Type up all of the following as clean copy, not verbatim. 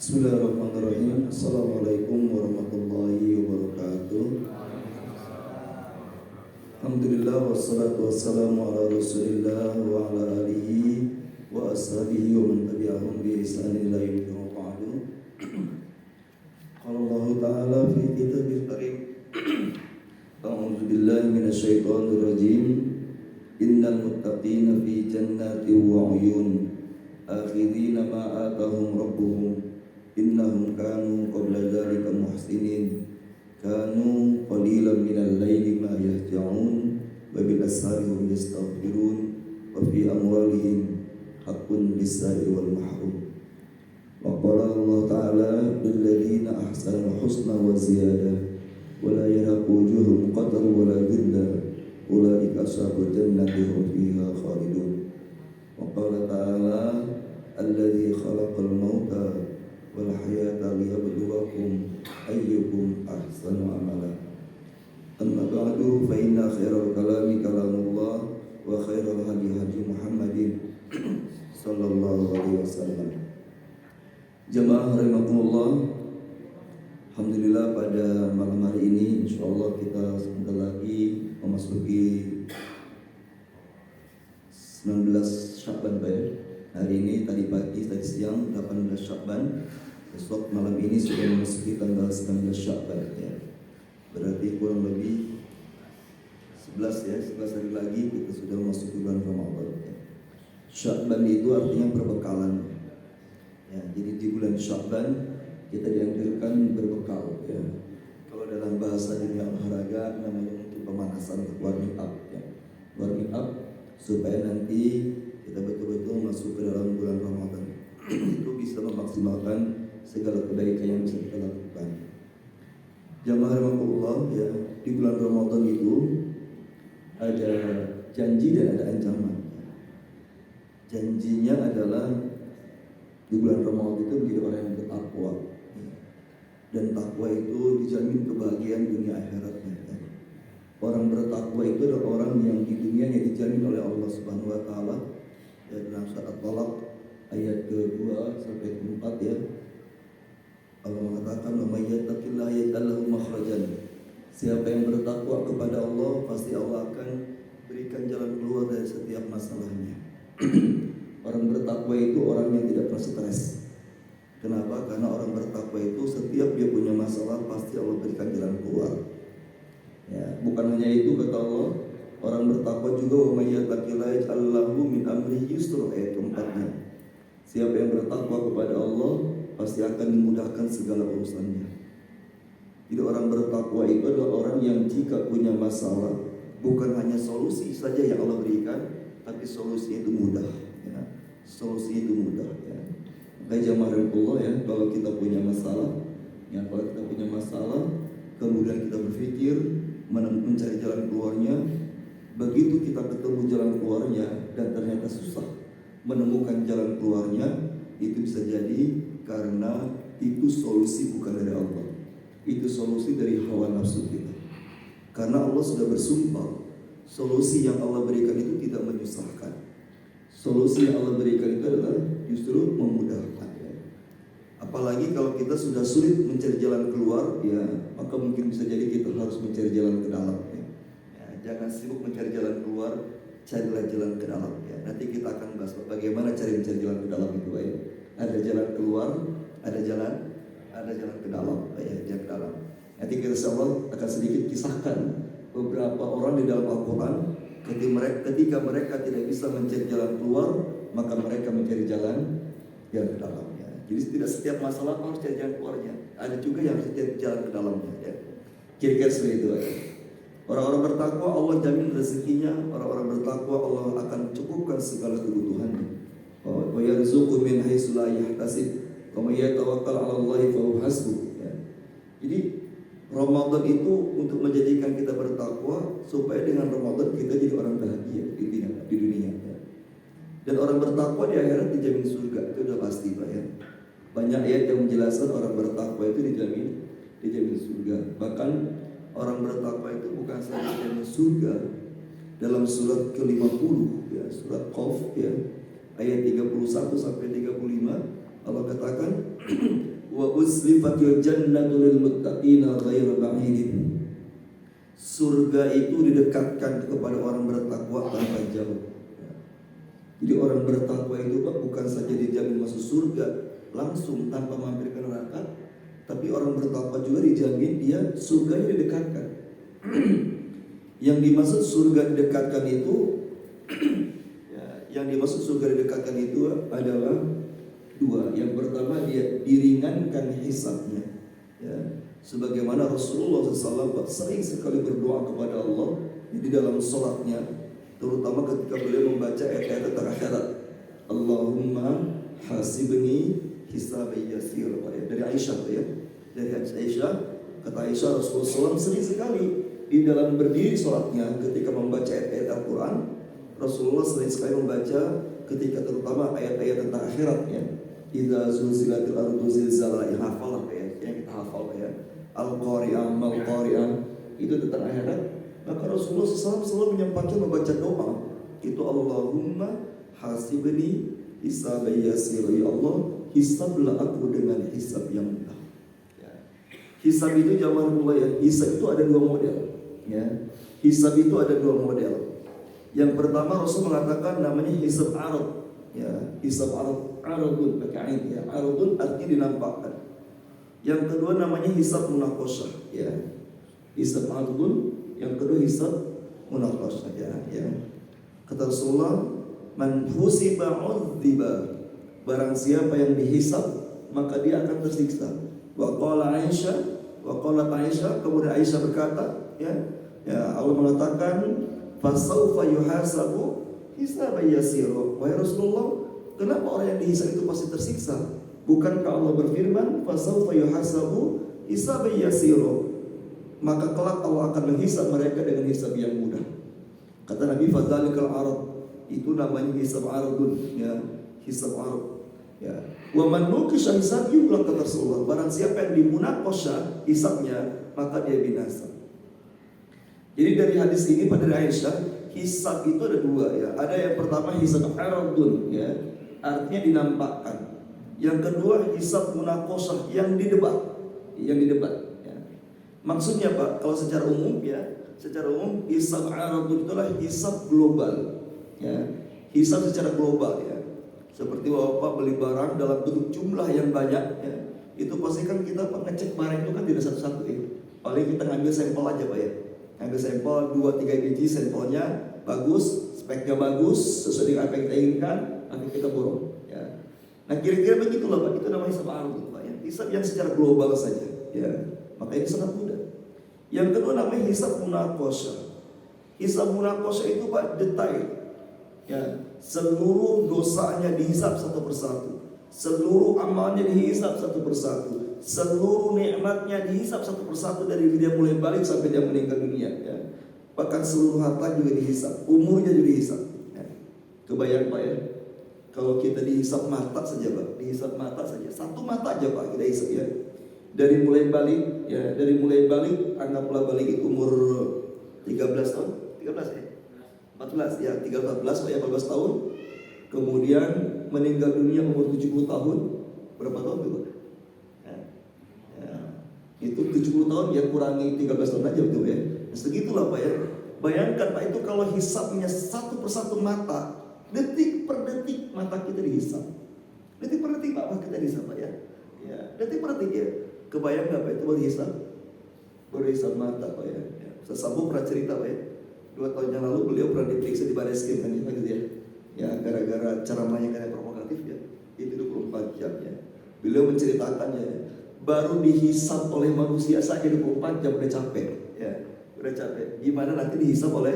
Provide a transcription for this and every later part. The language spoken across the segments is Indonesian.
Bismillahirrahmanirrahim. Assalamualaikum warahmatullahi wabarakatuh. Alhamdulillah wassalatu wassalamu ala Rasulillah wa ala alihi wa ashabihi wa man tabi'ahum bi ihsan ila yaumil qiyamah. Qala Allah Ta'ala fi kitabil karim. A'udzu billahi minasyaitonir rajim. Innal muttaqina fi jannatin wa 'uyun. Akhidina ma atahum rabbuhum. Innahum kanu qabla dzalika muhsinin. Kanu qalilan minal laili ma yahja'un wa bil ashari hum yastaghfirun wa fi amwalihim haqqun lis-sa'ili wal mahrum. Wa qala Allah Ta'ala lil ladzina ahsanul husna wa ziyadah wa la yarhaqu wujuhum qatar wa la dhillah ulaika ashabul jannati hum fiha khalidun. Wa qala Ta'ala alladzi khalaqal mauta wal hayata liyabluwakum ayyukum ahsanu amala. Amma ba'du fa inna khairal kalami kalamullah wa khairal hadi hadi Muhammadin sallallahu alaihi wasallam. Jemaah rahimakumullah, alhamdulillah pada malam hari ini insyaallah kita sebentar lagi memasuki 19 Sya'ban hari ini, tadi pagi, tadi siang 18 Sya'ban. Besok malam ini sudah memasuki tanggal 19 Sya'ban ya. Berarti kurang lebih 11 hari lagi kita sudah memasuki bulan Ramadan ya. Sya'ban itu artinya perbekalan ya. Jadi di bulan Sya'ban kita dianjurkan berbekal ya. Kalau dalam bahasa dunia olahraga namanya untuk pemanasan, untuk warming up ya. Warming up supaya nanti kita betul-betul masuk ke dalam bulan Ramadan. Itu bisa memaksimalkan segala kebaikan yang bisa kita lakukan. Jamaah rahimakumullah ya, di bulan Ramadan itu ada janji dan ada ancaman. Janjinya adalah di bulan Ramadan itu menjadi orang yang bertakwa. Dan takwa itu dijamin kebahagiaan dunia akhiratnya. Orang bertakwa itu adalah orang yang di dunia yang dijamin oleh Allah Subhanahu wa taala. Ya, dalam surat At-Talaq ayat ke-2 sampai ke-4 ya. Allah mengatakan, "Wa may yattaqillaha yaj'al lahu makhrajan." Siapa yang bertakwa kepada Allah, pasti Allah akan berikan jalan keluar dari setiap masalahnya. Orang bertakwa itu orang yang tidak pernah stres. Kenapa? Karena orang bertakwa itu setiap dia punya masalah pasti Allah berikan jalan keluar. Ya, bukan hanya itu kata Allah, orang bertakwa juga wa may yattaqillaha yaj'al lahu min amrihi yusra, ayat keempatnya. Siapa yang bertakwa kepada Allah pasti akan dimudahkan segala urusannya. Jadi orang bertakwa itu adalah orang yang jika punya masalah bukan hanya solusi saja yang Allah berikan, tapi solusi itu mudah ya. Solusi itu mudah ya. Makanya jamaah Allah ya, kalau kita punya masalah ya, kalau kita punya masalah kemudian kita berpikir mencari jalan keluarnya, begitu kita ketemu jalan keluarnya dan ternyata susah menemukan jalan keluarnya, itu bisa jadi karena itu solusi bukan dari Allah. Itu solusi dari hawa nafsu kita. Karena Allah sudah bersumpah, solusi yang Allah berikan itu tidak menyusahkan. Solusi yang Allah berikan itu adalah justru memudahkan ya. Apalagi kalau kita sudah sulit mencari jalan keluar ya, maka mungkin bisa jadi kita harus mencari jalan ke dalam ya. Jangan sibuk mencari jalan keluar, carilah jalan ke dalam ya. Nanti kita akan bahas bagaimana cara mencari jalan ke dalam itu ya. Ada jalan keluar, ada jalan ke dalam ya, jalan ke dalam. Nanti kita insyaallah akan sedikit kisahkan beberapa orang di dalam Al-Qur'an ketika mereka tidak bisa mencari jalan keluar, maka mereka mencari jalan ke dalam ya. Jadi tidak setiap masalah harus cari jalan keluarnya. Ada juga yang harus cari jalan ke dalamnya ya. Kira-kira seperti itu ya. Orang-orang bertakwa Allah jamin rezekinya, orang-orang bertakwa Allah akan cukupkan segala kebutuhannya. Wa yarzuqu min haitsu la yahtasib, wa may yatawakkal 'ala Allahi fa huwa hasbuh. Jadi Ramadan itu untuk menjadikan kita bertakwa supaya dengan Ramadan kita jadi orang bahagia di dunia ya. Dan orang bertakwa di akhirat dijamin surga, itu sudah pasti Pak ya. Banyak ayat yang menjelaskan orang bertakwa itu dijamin surga. Bahkan orang bertakwa itu bukan saja dijamin surga. Dalam surat ke-50 ya, surat Qaf ya, ayat 31 sampai 35 Allah katakan Uslifatil jannatu lil muttaqina ghairu ba'idin. Surga itu didekatkan kepada orang bertakwa tanpa jauh. Jadi orang bertakwa itu bukan saja dijamin masuk surga langsung tanpa mampir ke neraka, tapi orang bertakwa juga dijamin dia surganya didekatkan. Yang dimaksud surga didekatkan itu yang dimaksud surga didekatkan itu adalah dua. Yang pertama, dia diringankan hisabnya, ya. Sebagaimana Rasulullah SAW sering sekali berdoa kepada Allah di dalam sholatnya, terutama ketika beliau membaca ayat-ayat tentang akhirat. Allahumma hasibni hisaban yasir. Dari Aisyah, ya. Dari Aisyah, kata Aisyah, Rasulullah SAW sering sekali di dalam berdiri sholatnya ketika membaca ayat-ayat Al-Quran. Rasulullah sering sekali membaca ketika terutama ayat-ayat tentang akhiratnya. Idza zulzilatil ardu zilzalaha, hafal ya, yang kita hafal ya. Al-Qari'ah, Mal-Qari'ah, itu tentang akhirat. Maka Rasulullah SAW selalu menyampaikan membaca doa itu, Allahumma hasibni hisaban yasir. Ya Allah, hisablah aku dengan hisab yang mudah. Ya. Hisab itu jawabanullah ya. Hisab itu ada dua model. Ya. Hisab itu ada dua model. Yang pertama Rasul mengatakan namanya hisab arad. Ya, hisab aradun pakai ain ya. Aradun artinya dinampakkan. Yang kedua namanya hisab munaqasyah ya. Hisab aradun, yang kedua hisab munaqasyah ya. Kata Rasulullah, man husiba udziba. Barang siapa yang dihisab maka dia akan tersiksa. Wa qala Aisyah, kemudian Aisyah berkata ya Allah mengatakan fasaufa yuhasabu hisaban yasira. Wahai Rasulullah, kenapa orang yang dihisab itu pasti tersiksa? Bukankah Allah berfirman fasaufa yuhasabu hisaban yasira? Maka kelak Allah akan menghisab mereka dengan hisab yang mudah. Kata Nabi, fadzalikal arad, itu namanya hisab aradun ya, hisab arad ya. Wa man nuqisha hisabi, kata Rasulullah, barang siapa yang dimunaqasha hisabnya maka dia binasa. Jadi dari hadis ini pada Aisyah, hisab itu ada dua ya. Ada yang pertama hisab aradun ya, artinya dinampakkan. Yang kedua hisab munaqashah, yang didebat ya. Maksudnya Pak, kalau secara umum ya, hisab aradun itulah hisab global ya. Hisab secara global ya. Seperti Bapak beli barang dalam bentuk jumlah yang banyak ya, itu pasti kan kita ngecek barang itu kan tidak satu-satu ya. Paling kita ngambil sampel aja Pak ya. Ambil sampel 2-3 biji, sampelnya bagus, speknya bagus, sesuai dengan apa yang kita inginkan, nanti kita borong ya. Nah kira-kira begitulah Pak, itu namanya hisab aradun Pak ya. Hisab yang secara global saja ya. Maka ini sangat mudah. Yang kedua namanya hisab munaqasyah. Hisab munaqasyah itu Pak detail ya. Seluruh dosanya dihisab satu persatu, seluruh amalnya dihisab satu persatu, seluruh nikmatnya dihisab satu persatu dari dia mulai balik sampai dia meninggal dunia ya. Bahkan seluruh harta juga dihisab, umurnya juga dihisab ya. Kebayang Pak ya, kalau kita dihisab mata saja Pak, dihisab mata saja, satu mata aja Pak kita hisab ya. Dari mulai balik ya, anggaplah balik itu umur 13 tahun, 13 ya, 14 ya, 14 Pak ya, 14 tahun. Kemudian meninggal dunia umur 70 tahun. Berapa tahun itu Pak? Ya, itu 70 tahun ya, kurangi 13 tahun aja betul ya. Segitulah Pak ya. Bayangkan Pak, itu kalau hisabnya satu persatu mata, detik per detik mata kita dihisab. Detik per detik Pak kita dihisab Pak ya. Ya, detik per detik ya. Kebayang nggak Pak itu baru hisab mata Pak ya. Ustaz Sambo pernah cerita Pak ya. 2 tahun yang lalu beliau pernah diperiksa di Bareskrim kan gitu ya. Ya gara-gara ceramahnya kan provokatif ya. Itu 24 jam ya. Beliau menceritakannya ya, baru dihisab oleh manusia saja 24 jam udah capek ya. Udah capek. Gimana nanti dihisab oleh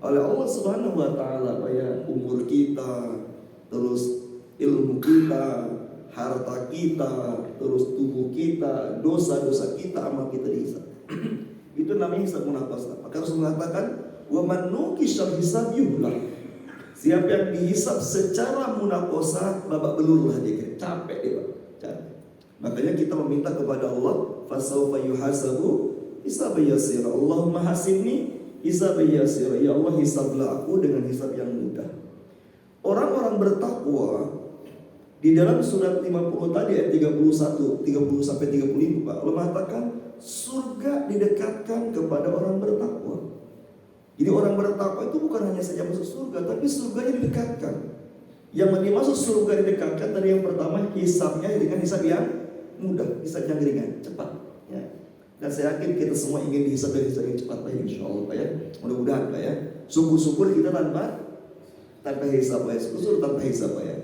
Allah Subhanahu wa taala Pak ya, umur kita, terus ilmu kita, harta kita, terus tubuh kita, dosa-dosa kita, amal kita dihisab. Itu namanya hisab munaqasyah. Maka Rasul mengatakan, wa man nuqisha hisab yuhlah. Siapa yang dihisab secara munaqasyah, babak belur lah dia, capek dia Pak. Capek. Makanya kita meminta kepada Allah, fasawfa yuhasabu hisaban yasira. Allahumma hasibni hisaban yasira. Ya Allah, hisablah aku dengan hisab yang mudah. Orang-orang bertakwa Di dalam surat 50 tadi ayat 31, 30 sampai 35 Pak, Allah mengatakan surga didekatkan kepada orang bertakwa. Jadi orang bertakwa itu bukan hanya saja masuk surga, tapi surganya didekatkan. Yang dimaksud surga didekatkan tadi yang pertama hisabnya dengan hisab yang mudah, hisab yang ringan, cepat. Ya. Dan saya yakin kita semua ingin dihisab dengan hisab yang cepat Pak, insya Allah Pak ya. Mudah-mudahan Pak ya. Syukur-syukur kita tanpa hisab Pak ya, syukur tanpa hisab Pak ya.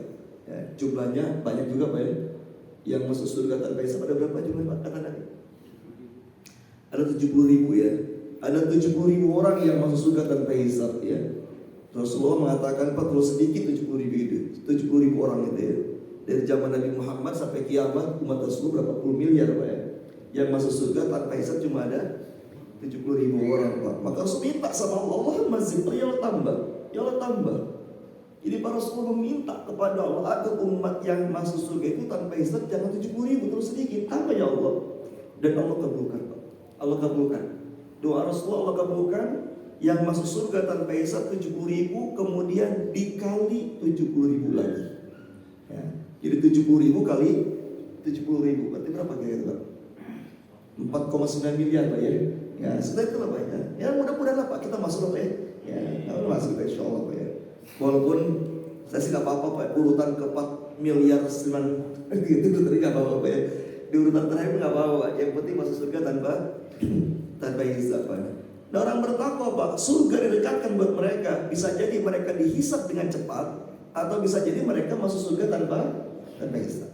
Ya, jumlahnya banyak juga Pak ya. Yang masuk surga tanpa hisab ada berapa jumlah Pak? Kata tadi. Ada 70.000 ya. Ada 70.000 orang yang masuk surga tanpa hisab ya. Rasulullah mengatakan Pak, terus sedikit 70.000 itu. 70.000 orang itu ya. Dari zaman Nabi Muhammad sampai kiamat umat Rasulullah berapa puluh miliar Pak ya. Yang masuk surga tanpa hisab cuma ada 70.000 orang Pak. Maka Rasul minta sama Allah mazid, ya Allah tambah. Ya Allah tambah. Jadi para Rasul meminta kepada Allah agar umat yang masuk surga itu tanpa hisab jangan 70.000, terus sedikit, tambah ya Allah. Dan Allah kabulkan Pak. Allah kabulkan. Doa Rasulullah Allah kabulkan. Yang masuk surga tanpa hisab 70.000, kemudian dikali 70.000 lagi. Ya. Jadi 70.000 kali 70.000, berarti berapa kira-kira Pak? 4,9 miliar Pak ya. Ya, setelah itu lah Pak ya. Ya mudah-mudahan lah Pak kita masuk Pak ya. Ya, masuk kita insya Allah Pak ya. Walaupun saya sih gak apa-apa Pak, urutan ke-4 miliar 9 itu tadi gak apa-apa Pak ya. Di urutan terakhir gak apa-apa Pak. Yang penting masuk surga tanpa hisab Pak. Nah orang bertakwa Pak, surga didekatkan buat mereka. Bisa jadi mereka dihisab dengan cepat, atau bisa jadi mereka masuk surga tanpa hisab.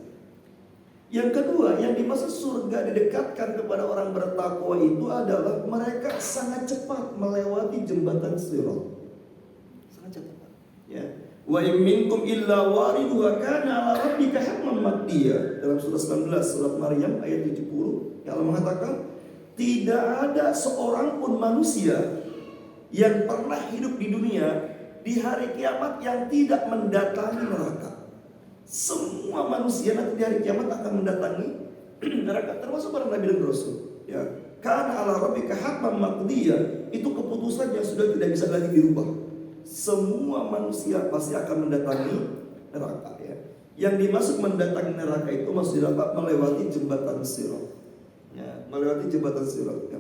Yang kedua, yang dimaksud surga didekatkan kepada orang bertakwa itu adalah mereka sangat cepat melewati jembatan Sirat. Sangat cepat. Ya. Wa in minkum illa wariduha kana 'ala rabbika hatman maqdiya. Dalam surah 19 surat Maryam ayat 70, yang Allah mengatakan tidak ada seorang pun manusia yang pernah hidup di dunia di hari kiamat yang tidak mendatangi neraka. Semua manusia nanti di hari kiamat akan mendatangi neraka, termasuk para nabi dan rasul. Ya, karena ala rabbika hatman maqdiya, itu keputusan yang sudah tidak bisa lagi dirubah. Semua manusia pasti akan mendatangi neraka. Ya. Yang dimaksud mendatangi neraka itu maksudnya melewati jembatan Sirat. Ya, melewati jembatan Sirat. Ya.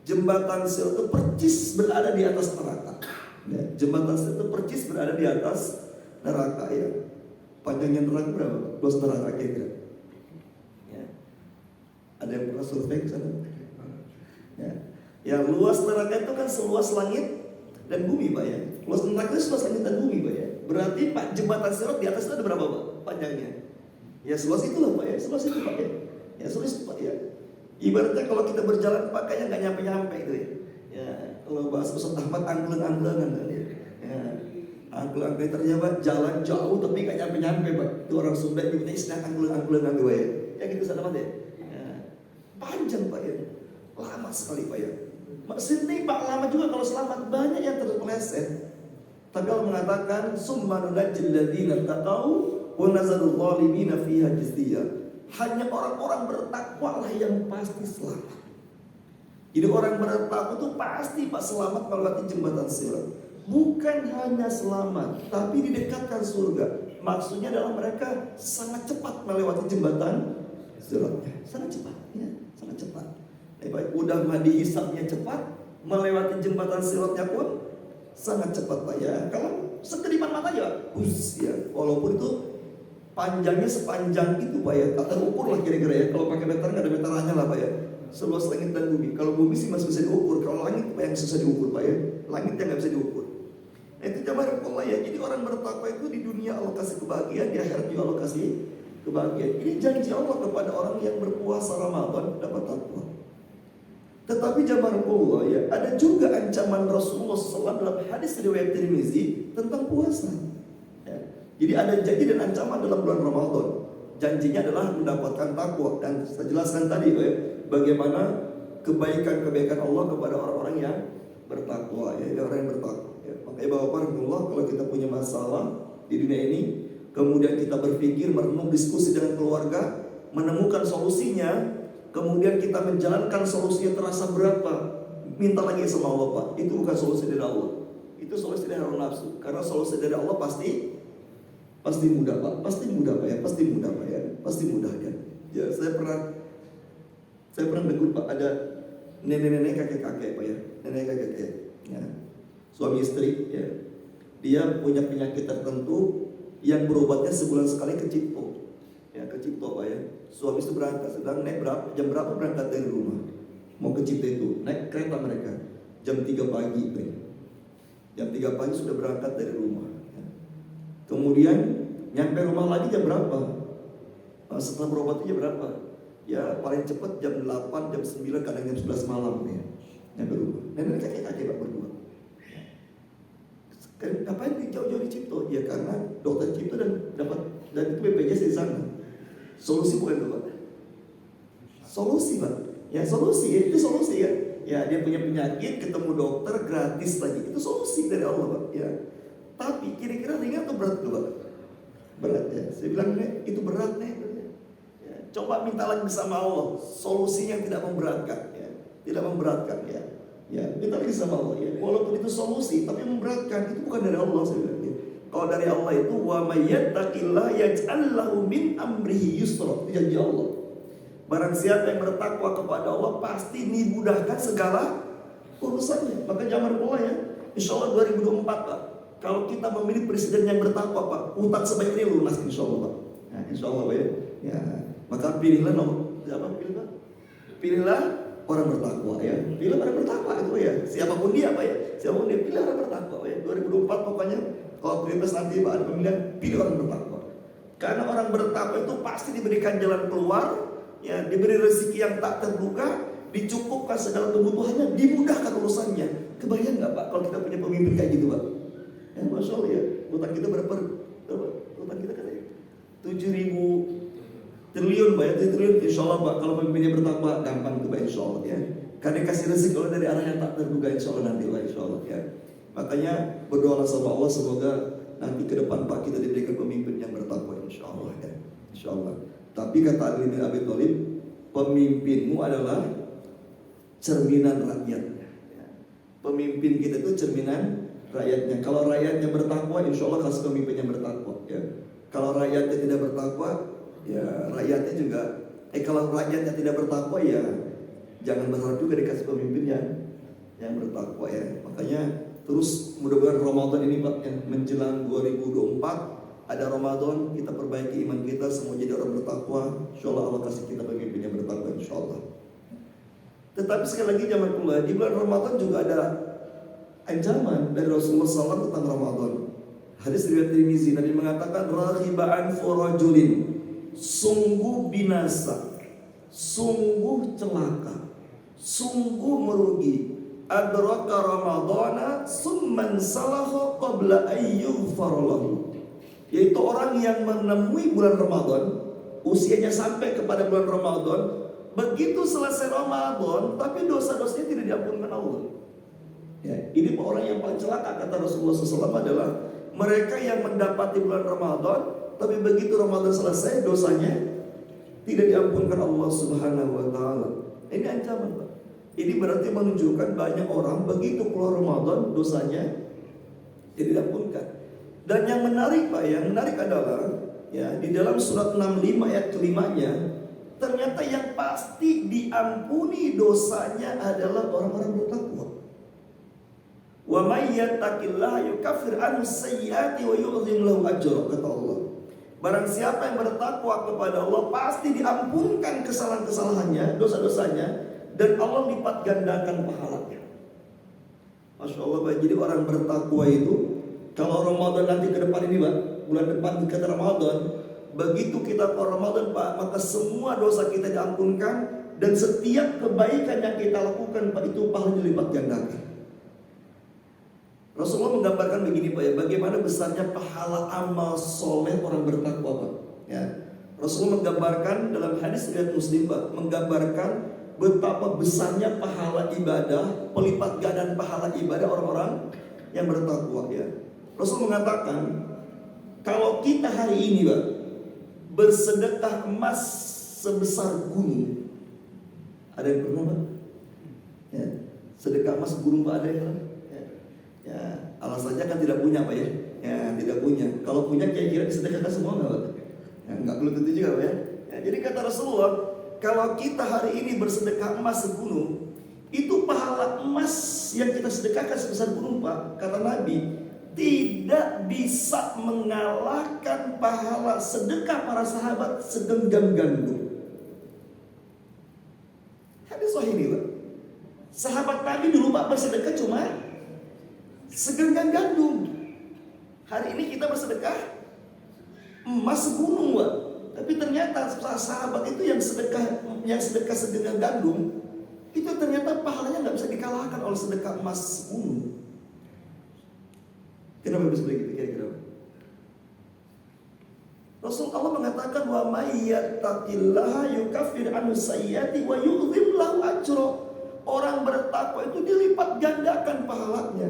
Jembatan Sirat itu percis berada di atas neraka. Ya, jembatan Sirat itu percis berada di atas neraka. Ya. Panjangnya neraka berapa? Luas neraka kira-kira. Ya. Ada yang pernah survei ke sana? Ya. Yang luas neraka itu kan seluas langit dan bumi Pak ya. Luas neraka itu seluas langit dan bumi Pak ya. Berarti Pak jembatan Sirat di atas itu ada berapa Pak panjangnya? Ya seluas itulah Pak ya. Seluas itu Pak ya. Ya seluas itu Pak ya. Ibaratnya kalau kita berjalan Pak kayaknya nggak nyampe-nyampe itu ya. Ya kalau bahasa Ustaz Ahmad angklung-angklungan kan ya. Ya. Angklung-angklung ternyata jalan jauh tapi nggak nyampe-nyampe Pak. Itu orang Sunda itu punya istilah angklung-angklungan tuh ya. Ya gitu Ustaz Ahmad ya. Ya. Panjang Pak ya. Lama sekali Pak ya. Maksudnya Pak lama juga kalau selamat, banyak yang terpeleset. Tapi Allah mengatakan summa nunajjil ladzina taqau wa nazarul zalimina fiha jizya. Hanya orang-orang bertakwa lah yang pasti selamat. Jadi orang bertakwa itu pasti Pak selamat melewati jembatan Sirat. Bukan hanya selamat, tapi didekatkan surga. Maksudnya adalah mereka sangat cepat melewati jembatan Siratnya. Sangat cepat ya, sangat cepat. Udah dihisabnya cepat, melewati jembatan Siratnya pun sangat cepat Pak ya. Kalau sekedipan mata aja, ya. Walaupun itu panjangnya sepanjang itu Pak ya, tak terukur lah kira-kira ya. Kalau pakai meter nggak ada meterannya lah Pak ya. Seluas langit dan bumi. Kalau bumi sih masih bisa diukur. Kalau langit Pak yang susah diukur Pak ya. Langit yang nggak bisa diukur. Nah, itu jabaran Allah ya. Jadi orang bertakwa itu di dunia Allah kasih kebahagiaan, di akhirat juga Allah kasih kebahagiaan. Ini janji Allah kepada orang yang berpuasa Ramadan dapat takwa. Tetapi jabaran Allah ya, ada juga ancaman Rasulullah SAW dalam hadis riwayat Tirmizi tentang puasa. Ya. Jadi ada janji dan ancaman dalam bulan Ramadan. Janjinya adalah mendapatkan takwa, dan saya jelaskan tadi ya, bagaimana kebaikan-kebaikan Allah kepada orang-orang yang bertakwa ya, orang yang bertakwa. Ya. Makanya Bapak Allah, kalau kita punya masalah di dunia ini, kemudian kita berpikir, merenung, diskusi dengan keluarga, menemukan solusinya, kemudian kita menjalankan solusinya terasa berat Pak, minta lagi sama Allah Pak. Itu bukan solusi dari Allah. Itu solusi dari hawa nafsu. Karena solusi dari Allah pasti Pasti mudah Pak, pasti mudah Pak ya, pasti mudah Pak ya, pasti mudah ya. Ya saya pernah dengar Pak, ada nenek-nenek kakek-kakek Pak ya, nenek kakek-kakek ya. Suami istri ya. Dia punya penyakit tertentu yang berobatnya sebulan sekali ke Cipto. Ya, ke Cipto Pak ya. Suami itu berangkat, sedang naik jam berapa berangkat dari rumah? Mau ke Cipto itu, naik kereta mereka jam 3 pagi Pak ya. Jam 3 pagi sudah berangkat dari rumah ya. Kemudian nyampe rumah lagi jam berapa? Setelah berobat jam berapa? Ya paling cepat jam 8, jam 9, kadang jam 11 malam ya. Nyampe rumah. Nenek kakek-kakek Pak berdua. Ngapain jauh-jauh di Cipto? Ya karena dokter Cipto dan itu BPJS di sana. Solusi bukan itu Pak? Solusi Pak. Ya solusi, itu solusi ya. Ya dia punya penyakit, ketemu dokter gratis lagi. Itu solusi dari Allah Pak. Ya. Tapi kira-kira ringan atau berat tuh Pak? Berat ya. Saya bilang itu berat nih. Ya. Coba minta lagi sama Allah. Solusinya tidak memberatkan. Ya. Tidak memberatkan ya. Ya, minta lagi sama Allah ya. Walaupun itu solusi, tapi memberatkan, itu bukan dari Allah sebenarnya. Kalau dari Allah itu wa may yattaqillah yaj'al lahu min amrihi yusra. Itu janji Allah. Barang siapa yang bertakwa kepada Allah pasti dimudahkan segala urusannya. Maka jangan lupa ya. Insyaallah 2024 Pak. Kalau kita memilih presiden yang bertakwa Pak, utang sebaik ini lunas insyaallah Pak. Nah, insyaallah Pak ya. Ya, maka pilihlah nomor siapa pilih Pak? Pilihlah orang bertakwa ya. Pilih orang bertakwa itu ya. Siapapun dia Pak ya. Siapapun dia pilih orang bertakwa ya. 2024 pokoknya kalau pilpres nanti Pak ada pemilihan, pilih orang bertakwa. Karena orang bertakwa itu pasti diberikan jalan keluar, ya, diberi rezeki yang tak terduga, dicukupkan segala kebutuhannya, dimudahkan urusannya. Kebayang nggak Pak kalau kita punya pemimpin kayak gitu Pak? Ya Masya Allah ya. Utang kita berapa? Utang kita kan 7.000 triliun Pak ya, triliun insya Allah Pak. Kalau pemimpinnya bertakwa gampang tuh Pak insya Allah ya. Karena kasih rezeki kalau dari arah yang tak terduga insya Allah nanti Pak insya Allah ya. Makanya berdoalah sama Allah semoga nanti ke depan Pak kita diberikan pemimpin yang bertakwa insya Allah ya. Insya Allah. Tapi kata Ali bin Abi Thalib, pemimpinmu adalah cerminan rakyat. Pemimpin kita itu cerminan rakyatnya. Kalau rakyatnya bertakwa, insya Allah kasih pemimpin yang bertakwa ya. Kalau rakyatnya tidak bertakwa, ya rakyatnya juga kalau rakyatnya tidak bertakwa ya jangan berharap juga dikasih pemimpin yang bertakwa ya. Makanya terus mudah-mudahan Ramadan ini Pak yang menjelang 2024 ada Ramadan, kita perbaiki iman kita semua jadi orang bertakwa. Insyaallah Allah kasih kita pemimpin yang bertakwa insyaallah. Tetapi sekali lagi jangan pula di bulan Ramadan juga ada ancaman dari Rasulullah SAW tentang Ramadan. Hadis riwayat Tirmizi, Nabi mengatakan raghiba'an furajulin, sungguh binasa, sungguh celaka, sungguh merugi. Adraka Ramadana summan salaha qabla ayyughfar lahu. Yaitu orang yang menemui bulan Ramadan, usianya sampai kepada bulan Ramadan, begitu selesai Ramadan, tapi dosa-dosanya tidak diampunkan Allah. Ya, ini orang yang paling celaka kata Rasulullah SAW adalah mereka yang mendapati bulan Ramadan, tapi begitu Ramadan selesai dosanya tidak diampunkan Allah Subhanahu wa taala. Ini ancaman Pak. Ini berarti menunjukkan banyak orang begitu keluar Ramadan dosanya tidak diampunkan. Dan yang menarik Pak, yang menarik adalah ya di dalam surat 65 ayat kelimanya ternyata yang pasti diampuni dosanya adalah orang-orang bertakwa. Wa may yattaqillaha yukaffir anhu sayyi'ati wa yu'dhim lahu ajra, kata Allah. Barang siapa yang bertakwa kepada Allah pasti diampunkan kesalahan-kesalahannya, dosa-dosanya, dan Allah lipat gandakan pahalanya. Masya Allah Pak. Jadi orang bertakwa itu kalau Ramadan nanti ke depan ini Pak, bulan depan kita Ramadan, begitu kita ke Ramadan Pak, maka semua dosa kita diampunkan dan setiap kebaikan yang kita lakukan Pak itu pahalanya lipat gandakan. Rasulullah menggambarkan begini Pak ya, bagaimana besarnya pahala amal soleh orang bertakwa Pak ya. Rasulullah menggambarkan dalam hadis riwayat Muslim Pak, menggambarkan betapa besarnya pahala ibadah, pelipat gandaan pahala ibadah orang-orang yang bertakwa ya. Rasul mengatakan kalau kita hari ini Pak bersedekah emas sebesar gunung, ada yang pernah Pak? Ya, sedekah emas gunung Pak ada yang pernah? Ya, alasannya kan tidak punya Pak ya. Ya, tidak punya. Kalau punya kira-kira disedekahkan semua nggak, Pak? Ya, nggak perlu tentu juga, Pak ya. Ya, jadi kata Rasulullah, kalau kita hari ini bersedekah emas segunung, itu pahala emas yang kita sedekahkan sebesar gunung, Pak. Kata Nabi, tidak bisa mengalahkan pahala sedekah para sahabat segenggam gandum. Hadis sahih ini, Pak. Sahabat Nabi dulu, Pak, bersedekah cuma segenggam gandum. Hari ini kita bersedekah emas segunung, Pak. Tapi ternyata sahabat itu yang sedekah segenggam gandum, itu ternyata pahalanya nggak bisa dikalahkan oleh sedekah emas segunung. Kenapa bisa begitu kira-kira? Rasulullah mengatakan, wa may yattaqillaha yukaffir anhu sayyiati wa yu'dhim lahu ajra. Orang bertakwa itu dilipat gandakan pahalanya.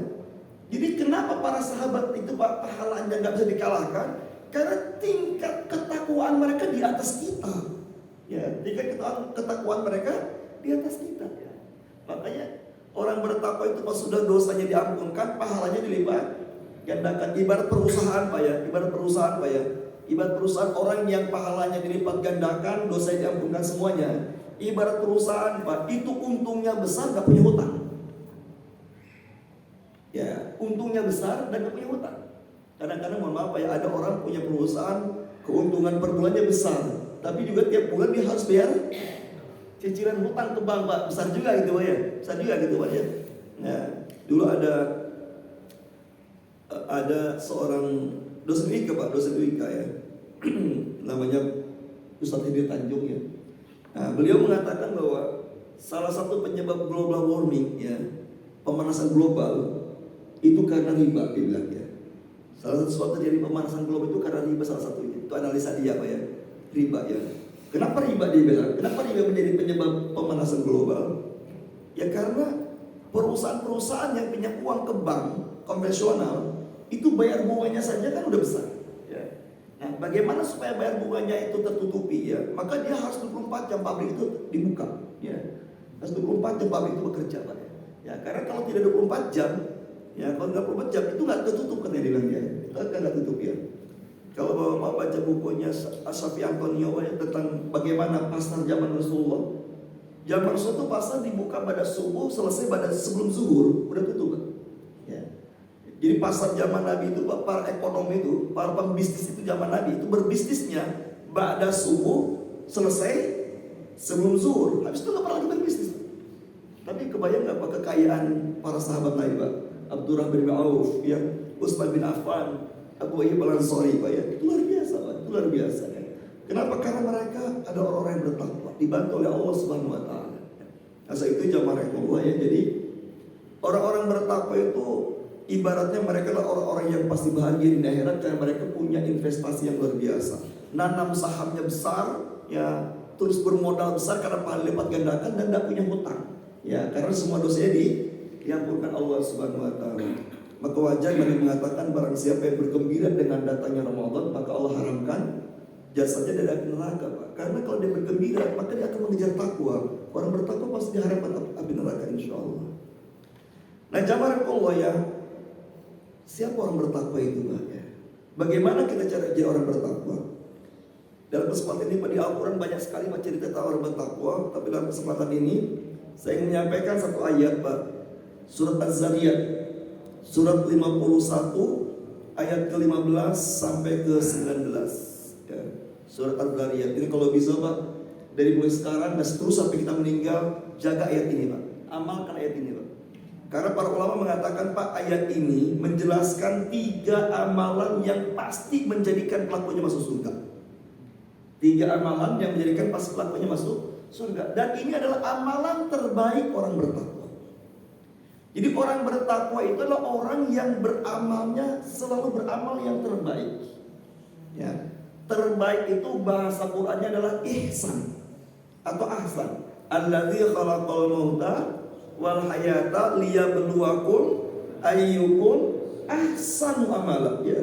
Jadi kenapa para sahabat itu, Pak, pahalanya nggak bisa dikalahkan? Karena tingkat ketakwaan mereka di atas kita. Ya, tingkat ketakwaan mereka di atas kita. Ya. Makanya orang bertakwa itu pas sudah dosanya diampunkan, pahalanya dilipat gandakan. Ibarat perusahaan, Pak ya. Ibarat perusahaan orang yang pahalanya dilipat gandakan, dosanya diampunkan semuanya. Ibarat perusahaan, Pak, itu untungnya besar, gak punya hutang. Ya, untungnya besar dan gak punya hutang. Kadang-kadang mohon maaf, Pak ya, ada orang punya perusahaan, keuntungan per bulannya besar, tapi juga tiap bulan dia harus bayar cicilan hutang ke bank, Pak. Besar juga gitu, Pak ya. Besar juga gitu, Pak ya. Nah, dulu ada seorang dosen IKA, Pak, dosen IKA ya. Namanya Ustadz Hidayat Tanjung ya. Nah, beliau mengatakan bahwa salah satu penyebab global warming ya, pemanasan global itu karena riba, dia bilang ya. Salah satu sesuatu dari pemanasan global itu karena riba, salah satunya. Itu analisa dia, Pak ya. Riba ya. Kenapa riba, dia bilang? Kenapa riba menjadi penyebab pemanasan global? Ya karena perusahaan-perusahaan yang punya uang ke bank konvensional itu bayar bunganya saja kan udah besar. Ya. Nah, bagaimana supaya bayar bunganya itu tertutupi ya? Maka dia harus 24 jam pabrik itu dibuka. Ya. Harus 24 jam pabrik itu bekerja, Pak. Ya, karena kalau tidak 24 jam, ya kalau 24 jam itu nggak tertutup kan dia bilang ya. Itu kan nggak tutup ya. Kalau Bapak baca bukunya Shafi Antonio ya, tentang bagaimana pasar zaman Rasulullah. Zaman Rasulullah itu pasar dibuka pada subuh, selesai pada sebelum zuhur, udah tutup kan. Ya. Jadi pasar zaman Nabi itu, para ekonomi itu, para pembisnis itu zaman Nabi itu berbisnisnya pada subuh, selesai sebelum zuhur. Habis itu nggak pernah lagi berbisnis. Tapi kebayang nggak Pak kekayaan para sahabat Nabi, Pak? Abdurrahman bin Auf, ya, Utsman bin Affan, Abu Ayyub al-Ansari, Pak ya. Itu luar biasa, Pak. Itu luar biasa ya. Kenapa? Karena mereka ada orang-orang yang bertakwa, dibantu oleh Allah Subhanahu wa taala. Asal itu jamaah Allah ya. Jadi orang-orang bertakwa itu ibaratnya mereka adalah orang-orang yang pasti bahagia di akhirat karena mereka punya investasi yang luar biasa. Nanam sahamnya besar, ya, terus bermodal besar karena pahala lipat gandakan dan tidak punya hutang. Ya, karena semua dosanya diampunkan Allah Subhanahu wa taala. Maka wajar Nabi mengatakan barang siapa yang bergembira dengan datangnya Ramadan, maka Allah haramkan jasanya dari api neraka, Pak. Karena kalau dia bergembira, maka dia akan mengejar takwa. Orang bertakwa pasti diharapkan api neraka, insya Allah. Nah, jamaah Allah ya, siapa orang bertakwa itu, Pak? Ya. Bagaimana kita cara jadi orang bertakwa? Dalam kesempatan ini, Pak, di Al-Quran banyak sekali Pak cerita tentang orang bertakwa. Tapi dalam kesempatan ini saya ingin menyampaikan satu ayat, Pak. Surat Az-Zariyat, surat 51 ayat ke-15 sampai ke-19 ya. Surat Az-Zariyat ini kalau bisa, Pak, dari mulai sekarang dan terus sampai kita meninggal, jaga ayat ini, Pak. Amalkan ayat ini, Pak. Karena para ulama mengatakan, Pak, ayat ini menjelaskan 3 amalan yang pasti menjadikan pelakunya masuk surga. 3 amalan yang menjadikan pelakunya masuk surga. Dan ini adalah amalan terbaik orang bertakwa. Jadi orang bertakwa itu adalah orang yang beramalnya selalu beramal yang terbaik. Ya, terbaik itu bahasa Qur'annya adalah ihsan atau ahsan. Alladzi khalaqal mauta wal hayata liyabluwakum ayyukum ahsanu amala. Ya.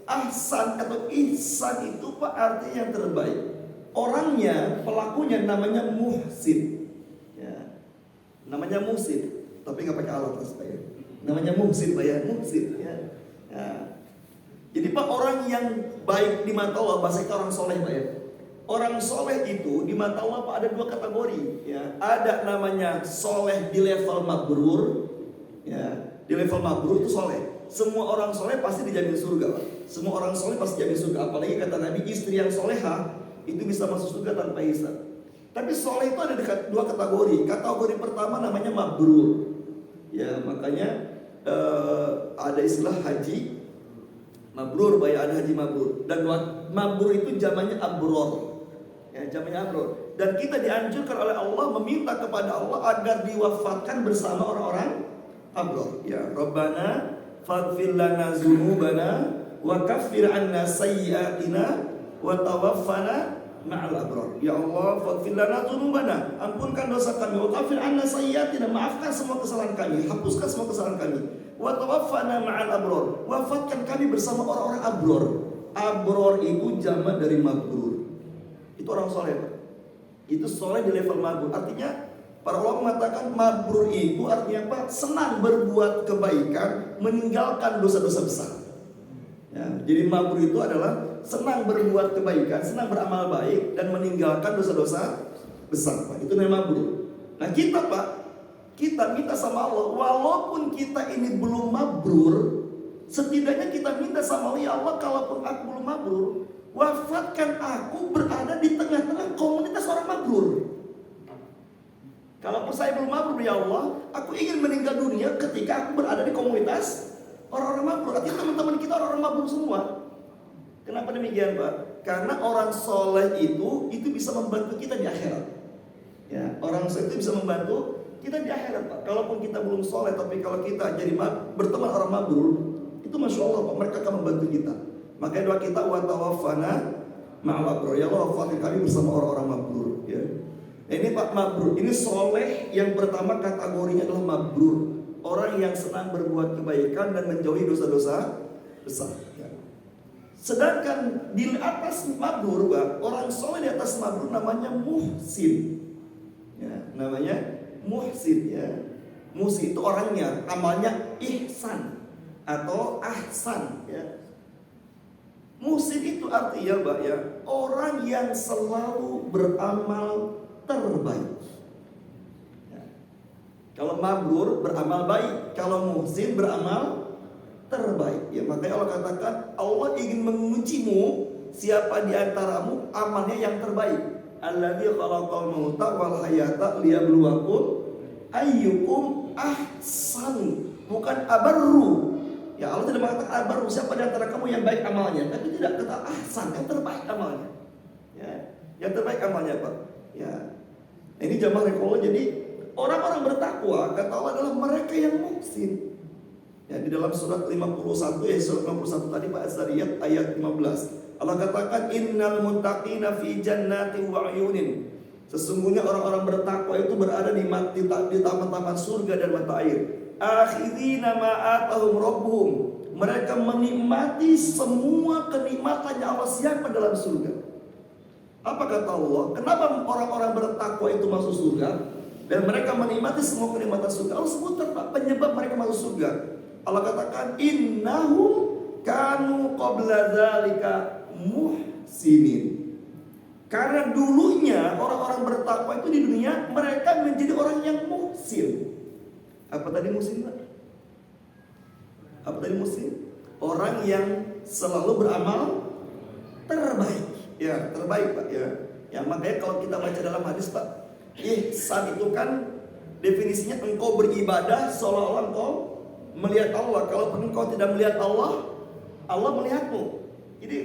Ahsan atau ihsan itu Pak artinya yang terbaik. Orangnya, pelakunya namanya muhsin. Ya. Namanya muhsin. Tapi nggak pakai alat Pak ya. Namanya muhsin, Pak ya, muhsin ya. Ya. Jadi Pak, orang yang baik di mata Allah, bahasa kita orang soleh Pak ya. Orang soleh itu di mata Allah Pak ada dua kategori ya. Ada namanya soleh di level mabrur ya. Di level mabrur itu soleh. Semua orang soleh pasti dijamin surga Pak. Semua orang soleh pasti dijamin surga. Apalagi kata Nabi, istri yang soleha itu bisa masuk surga tanpa hisab. Tapi soleh itu ada dua kategori. Kategori pertama namanya mabrur ya. Makanya ada istilah haji mabrur, ada haji mabrur. Dan mabrur itu zamannya abror. Ya, zamannya abror. Dan kita dianjurkan oleh Allah meminta kepada Allah agar diwafatkan bersama orang-orang abror. Ya, Rabbana faghfir lana dzunubana wa kaffir 'anna sayyi'atina wa tawaffana ma'al abror. Ya Allah, faghfir lana dzunubana, ampunkan dosa kami, wa kaffir 'anna sayyi'atina, maafkan semua kesalahan kami, hapuskan semua kesalahan kami. Wa tawaffana ma'al abror, wafatkan kami bersama orang-orang abror. Abror itu jamak dari mabrur. Itu orang soleh Pak. Itu soleh di level mabrur. Artinya para ulama mengatakan mabrur itu artinya apa? Senang berbuat kebaikan, meninggalkan dosa-dosa besar ya. Jadi mabrur itu adalah senang berbuat kebaikan, senang beramal baik, dan meninggalkan dosa-dosa besar Pak. Itu namanya mabrur. Nah kita Pak, kita minta sama Allah, walaupun kita ini belum mabrur, setidaknya kita minta sama Allah, ya Allah, kalaupun aku belum mabrur, wafatkan aku berada di tengah-tengah komunitas orang mabrur. Kalaupun saya belum mabrur, ya Allah, aku ingin meninggal dunia ketika aku berada di komunitas orang-orang mabrur. Artinya teman-teman kita orang-orang mabrur semua. Kenapa demikian Pak? Karena orang soleh itu bisa membantu kita di akhirat ya. Orang soleh itu bisa membantu kita di akhirat Pak. Kalaupun kita belum soleh, tapi kalau kita jadi berteman orang mabrur, itu Masya Allah Pak, mereka akan membantu kita. Makanya doa kita, wa tawaffana ma'al abror, ya Allah, wafatkan kami bersama orang-orang mabrur ya. Ini Pak mabrur, ini soleh yang pertama kategorinya adalah mabrur, orang yang senang berbuat kebaikan dan menjauhi dosa-dosa besar ya. Sedangkan di atas mabrur Pak, orang soleh di atas mabrur namanya muhsin ya, namanya muhsin ya. Muhsin itu orangnya amalnya ihsan atau ahsan ya. Muhsin itu artinya Pak ya, orang yang selalu beramal terbaik ya. Kalau mabrur beramal baik, kalau muhsin beramal terbaik ya. Makanya Allah katakan, Allah ingin mengujimu siapa di antaramu amalnya yang terbaik. Alladzi khalaqal mauta wal hayata liyabluwakum ayyukum ahsan, bukan abarru. Ya Allah tidak mengatakan abarru, siapa di antara kamu yang baik amalnya, tapi tidak kata ahsan, yang terbaik amalnya. Ya, yang terbaik amalnya Pak. Ya. Ini jamaah rekolah, jadi orang-orang bertakwa kata Allah adalah mereka yang muhsin. Ya, di dalam surat 51 ya, surat 51 tadi Pak Az-Zariyat ayat 15. Allah katakan innal muttaqina fi jannati wa uyunin. Sesungguhnya orang-orang bertakwa itu berada di taman-taman surga dan mata air. Akhirina ma atahum rabbuhum. Mereka menikmati semua kenikmatan yang Allah siapkan dalam surga. Apa kata Allah? Kenapa orang-orang bertakwa itu masuk surga dan mereka menikmati semua kenikmatan surga? Allah sebutkan Pak penyebab mereka masuk surga. Allah katakan innahum kanu qabla dzalika muhsinin. Karena dulunya orang-orang bertakwa itu di dunia mereka menjadi orang yang muhsin. Apa tadi muhsin Pak? Apa tadi muhsin? Orang yang selalu beramal terbaik. Ya, terbaik Pak ya. Ya, makanya kalau kita baca dalam hadis Pak, ihsan itu kan definisinya engkau beribadah seolah-olah engkau melihat Allah. Kalau engkau tidak melihat Allah, Allah melihatmu. Jadi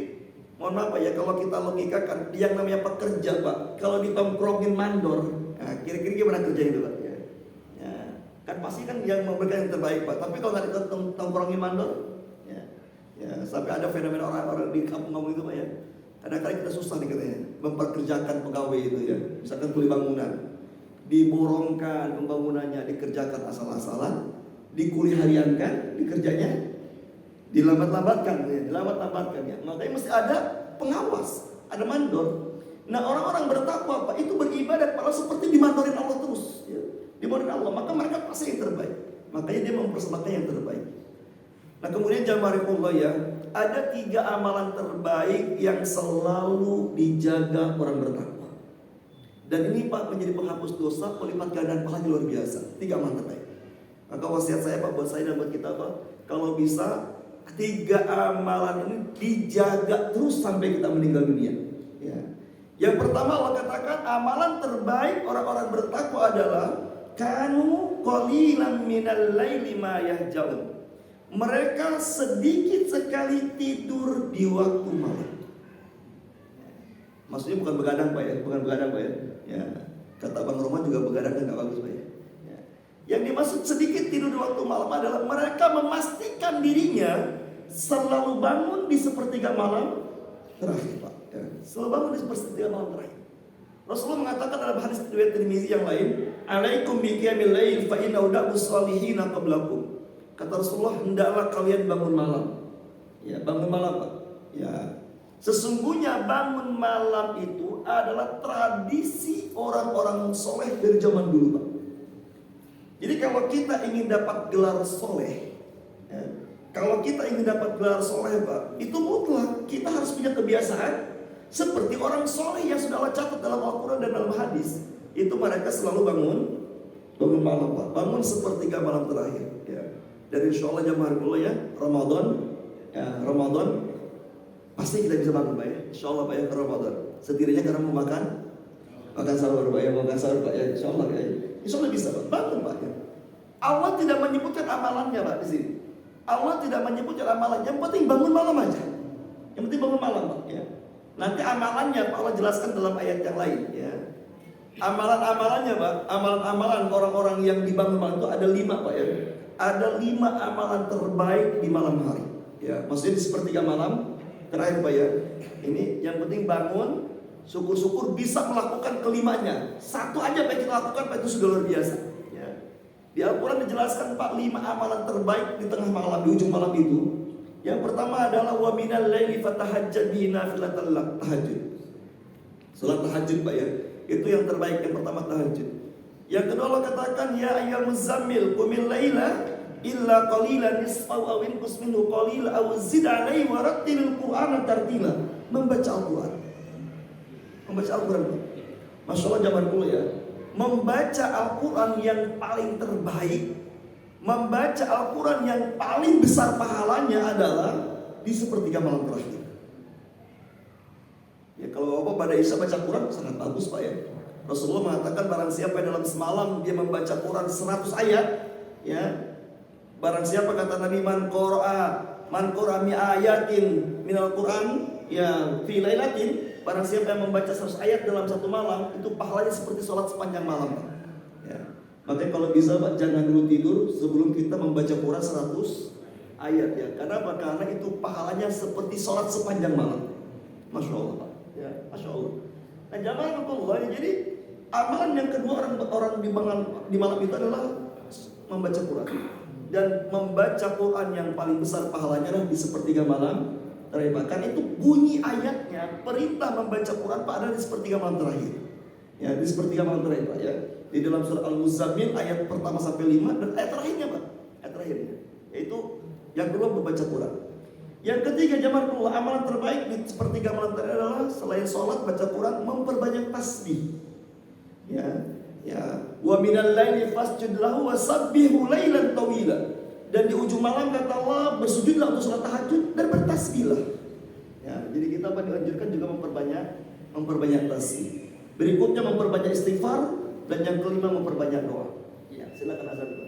mohon maaf Pak ya, kalau kita logikakan yang namanya pekerja Pak, kalau ditongkrongin mandor, nah, kira-kira gimana kerja itu Pak? Ya. Ya, kan pasti kan yang memberikan yang terbaik Pak. Tapi kalau nggak ditongkrongin mandor, ya sampai ada fenomena orang-orang di kampung-kampung itu Pak ya. Kadang-kadang kita susah nih katanya memperkerjakan pegawai itu ya. Misalkan kuli bangunan, diborongkan pembangunannya, dikerjakan asal-asalan, dikuli hariankan, dikerjanya dilambat-lambatkan ya. Makanya mesti ada pengawas, ada mandor. Nah orang-orang bertakwa Pak itu beribadah malah seperti dimandorin Allah terus ya. Dimandorin Allah, maka mereka pasti yang terbaik. Makanya dia mempersembahkan yang terbaik. Nah kemudian jamaah Allah ya, ada 3 amalan terbaik yang selalu dijaga orang bertakwa. Dan ini Pak menjadi penghapus dosa, pelipat gandaan pahalanya luar biasa. 3 amalan terbaik. Maka wasiat saya Pak buat saya dan buat kita Pak, kalau bisa 3 amalan ini dijaga terus sampai kita meninggal dunia. Ya. Yang pertama Allah katakan amalan terbaik orang-orang bertakwa adalah kanu qalilan minal laili ma yahjaun. Mereka sedikit sekali tidur di waktu malam. Maksudnya bukan begadang Pak ya, bukan begadang Pak ya. Ya. Kata Bang Roman juga begadang kan nggak bagus Pak ya. Ya. Yang dimaksud sedikit tidur di waktu malam adalah mereka memastikan dirinya selalu bangun di sepertiga malam terakhir Pak. Ya. Selalu bangun di sepertiga malam terakhir. Rasulullah mengatakan dalam hadis riwayat Tirmizi yang lain, "Alaikum biqiyamil lail fa inna udabus salihina qablakum." Kata Rasulullah, hendaklah kalian bangun malam. Ya, bangun malam Pak. Ya. Sesungguhnya bangun malam itu adalah tradisi orang-orang soleh dari zaman dulu Pak. Jadi kalau kita ingin dapat gelar soleh, ya, kalau kita ingin dapat gelar soleh Pak, itu mutlak kita harus punya kebiasaan seperti orang soleh yang sudah Allah catat dalam Al-Quran dan dalam hadis. Itu mereka selalu bangun malam Pak, bangun sepertiga malam terakhir. Ya. Dan insya Allah jamaah dulu ya, Ramadan pasti kita bisa bangun Pak ya. Insya Allah Pak ya, Ramadan. Setidaknya karena mau makan sahur Pak ya, makan sahur Pak ya. Insya Allah ya. Insya Allah bisa Pak, bangun Pak ya. Allah tidak menyebutkan amalannya Pak di sini. Allah tidak menyebutkan amalannya. Yang penting bangun malam aja. Yang penting bangun malam Pak ya. Nanti amalannya Pak Allah jelaskan dalam ayat yang lain ya. Amalan-amalannya Pak, amalan-amalan orang-orang yang dibangun malam itu ada 5 Pak ya. Ada 5 amalan terbaik di malam hari. Ya, maksudnya di sepertiga malam terakhir Pak ya. Ini yang penting bangun, syukur-syukur bisa melakukan kelimanya. Satu aja Pak kita lakukan Pak itu sudah luar biasa. Ya. Di Al-Quran dijelaskan Pak 5 amalan terbaik di tengah malam, di ujung malam itu. Yang pertama adalah wa minal laili fatahajjad bihi nafilatan lak, tahajud. Salat tahajud Pak ya. Itu yang terbaik, yang pertama tahajud. Yang kedua Allah katakan ya ayyuhal muzammil qumil laila illa qalilan nisfahu aw inqus minhu qalila aw zid 'alaihi wa rattilil qur'ana tartila. Membaca Al-Qur'an. Membaca Al-Qur'an. Masya Allah zaman dulu ya. Membaca Al-Qur'an yang paling terbaik, membaca Al-Qur'an yang paling besar pahalanya adalah di sepertiga malam terakhir. Ya kalau Bapak pada Isya baca Quran sangat bagus Pak ya. Rasulullah mengatakan barang siapa yang dalam semalam dia membaca Quran 100 ayat, ya. Barang siapa kata Nabi man qara'a mi ayatin minal Quran ya fi lailatin, barang siapa yang membaca 100 ayat dalam satu malam, itu pahalanya seperti sholat sepanjang malam. Ya. Makanya kalau bisa Pak jangan dulu tidur sebelum kita membaca Quran 100 ayat ya. Karena apa? Karena itu pahalanya seperti sholat sepanjang malam. Masya Allah Pak. Ya, Masya Allah. Nah jamaah Allah, jadi amalan yang kedua orang di malam itu adalah membaca Quran. Dan membaca Quran yang paling besar pahalanya adalah di sepertiga malam terakhir. Bahkan itu bunyi ayatnya, perintah membaca Quran Pak ada di sepertiga malam terakhir. Ya, di sepertiga malam terakhir Pak ya. Di dalam surah Al-Muzammil ayat pertama sampai 5 dan ayat terakhirnya Pak. Ayat terakhirnya. Yaitu yang kedua membaca Quran. Yang ketiga jamaah Allah, amalan terbaik di sepertiga malam terakhir adalah selain sholat baca Quran memperbanyak tasbih. Ya, ya. Wa minal laili fasjud lahu wasabbihu lailan tawila. Dan di ujung malam kata Allah bersujudlah untuk sholat tahajud dan bertasbihlah. Ya, jadi kita dianjurkan juga memperbanyak tasbih. Berikutnya memperbanyak istighfar dan yang kelima memperbanyak doa. Ya, silakan azan Pak.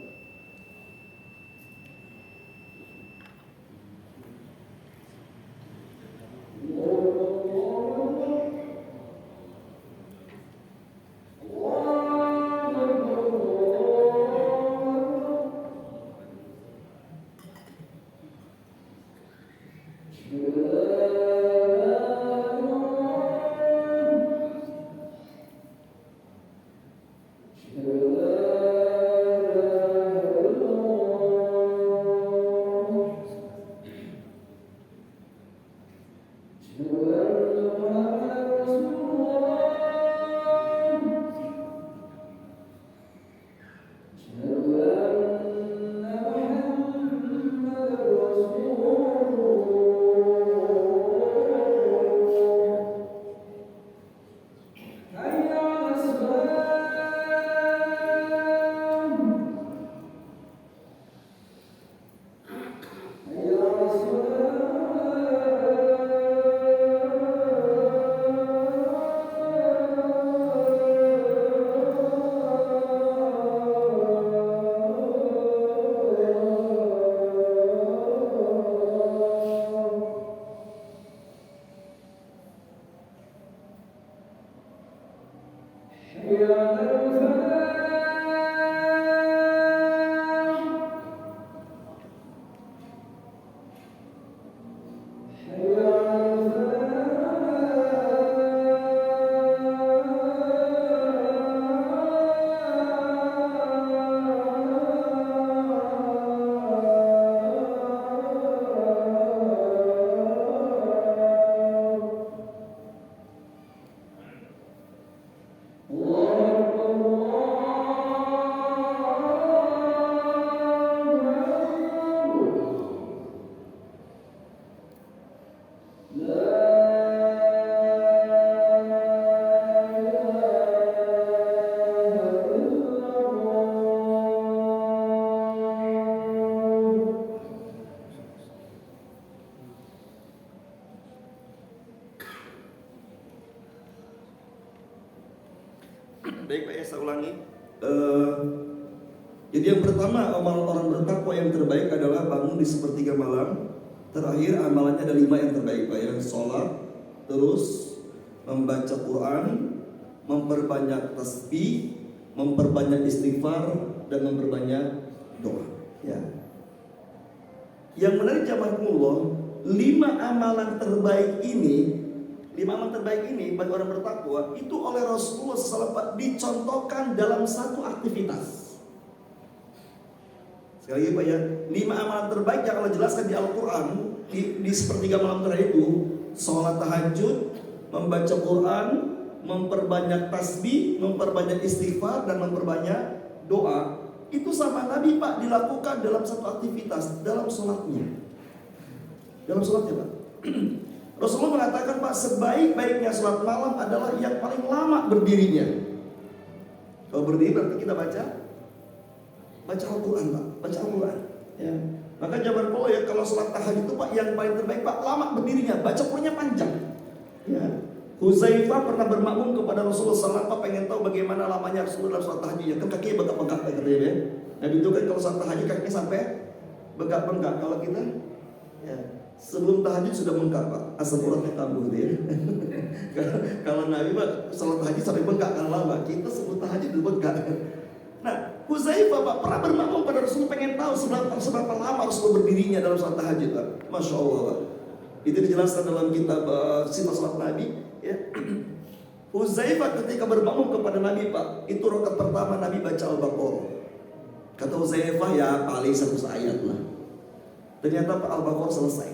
Baik Pak ya, saya ulangi. Jadi yang pertama, amal orang bertakwa yang terbaik adalah bangun di sepertiga malam. Terakhir amalannya ada 5 yang terbaik Pak ya. Sholat, terus membaca Quran, memperbanyak tasbih, memperbanyak istighfar, dan memperbanyak doa ya. Yang menarik jamaahullah, 5 amalan terbaik ini bagi orang bertakwa itu oleh Rasulullah SAW dicontohkan dalam satu aktivitas. Sekali lagi Pak ya, 5 amalan terbaik yang Allah jelaskan di Al-Quran di sepertiga malam terakhir itu: sholat tahajud, membaca Quran, memperbanyak tasbih, memperbanyak istighfar, dan memperbanyak doa. Itu sama Nabi Pak dilakukan dalam satu aktivitas, dalam sholatnya. Dalam sholatnya Pak. Rasulullah mengatakan Pak, sebaik-baiknya sholat malam adalah yang paling lama berdirinya. Kalau berdiri berarti kita baca Al-Quran Pak, baca Al-Quran ya. Maka jawaban Paul ya, kalau sholat tahajud itu Pak yang paling terbaik Pak, lama berdirinya, baca Qurannya panjang ya. Huzaifah pernah bermakmum kepada Rasulullah SAW, Pak pengen tahu bagaimana lamanya Rasulullah dalam sholat tahajudnya. Kan kakinya bengkak-bengkak katanya ya. Nabi itu kan kalau sholat tahajud kakinya sampai bengkak-bengkak. Kalau kita ya, sebelum tahajud sudah bengkak Pak, asam uratnya kambuh gitu ya. Kalau Nabi Pak sholat tahajud sampai bengkak kan lama, kita sebelum tahajud udah bengkak. Nah, Huzaifah Pak pernah bermakmum pada Rasul, pengen tahu seberapa lama Rasul berdirinya dalam sholat tahajud Pak. Masya Allah Pak. Itu dijelaskan dalam kitab Sifat Sholat Nabi ya. Huzaifah ketika bermakmum kepada Nabi Pak, itu rakaat pertama Nabi baca Al-Baqarah. Kata Huzaifah ya paling 100 ayat lah. Ternyata Pak Al-Baqarah selesai.